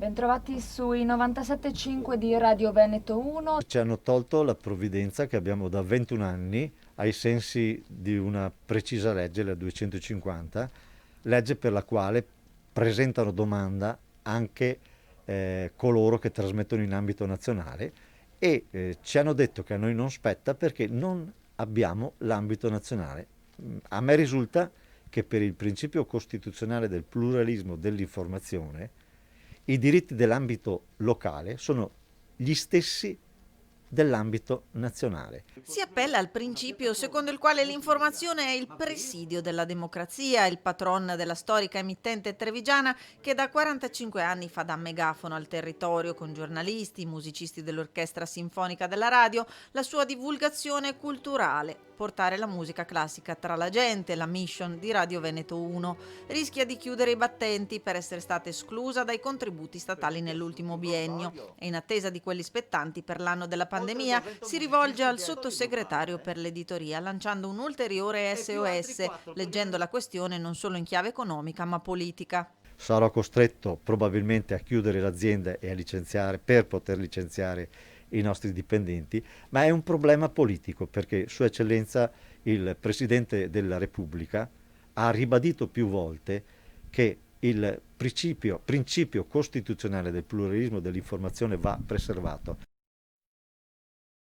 Bentrovati sui 97.5 di Radio Veneto 1. Ci hanno tolto la provvidenza che abbiamo da 21 anni ai sensi di una precisa legge, la 250, legge per la quale presentano domanda anche coloro che trasmettono in ambito nazionale e ci hanno detto che a noi non spetta perché non abbiamo l'ambito nazionale. A me risulta che per il principio costituzionale del pluralismo dell'informazione i diritti dell'ambito locale sono gli stessi dell'ambito nazionale. Si appella al principio secondo il quale l'informazione è il presidio della democrazia, il patron della storica emittente trevigiana che da 45 anni fa da megafono al territorio con giornalisti, musicisti dell'orchestra sinfonica della radio, la sua divulgazione culturale, portare la musica classica tra la gente, la mission di Radio Veneto 1. Rischia di chiudere i battenti per essere stata esclusa dai contributi statali nell'ultimo biennio e in attesa di quelli spettanti per l'anno della pandemia si rivolge al sottosegretario per l'editoria lanciando un ulteriore SOS, leggendo la questione non solo in chiave economica ma politica. Sarò costretto probabilmente a chiudere l'azienda e a licenziare per poter licenziare i nostri dipendenti, ma è un problema politico perché Sua Eccellenza il Presidente della Repubblica ha ribadito più volte che il principio costituzionale del pluralismo dell'informazione va preservato.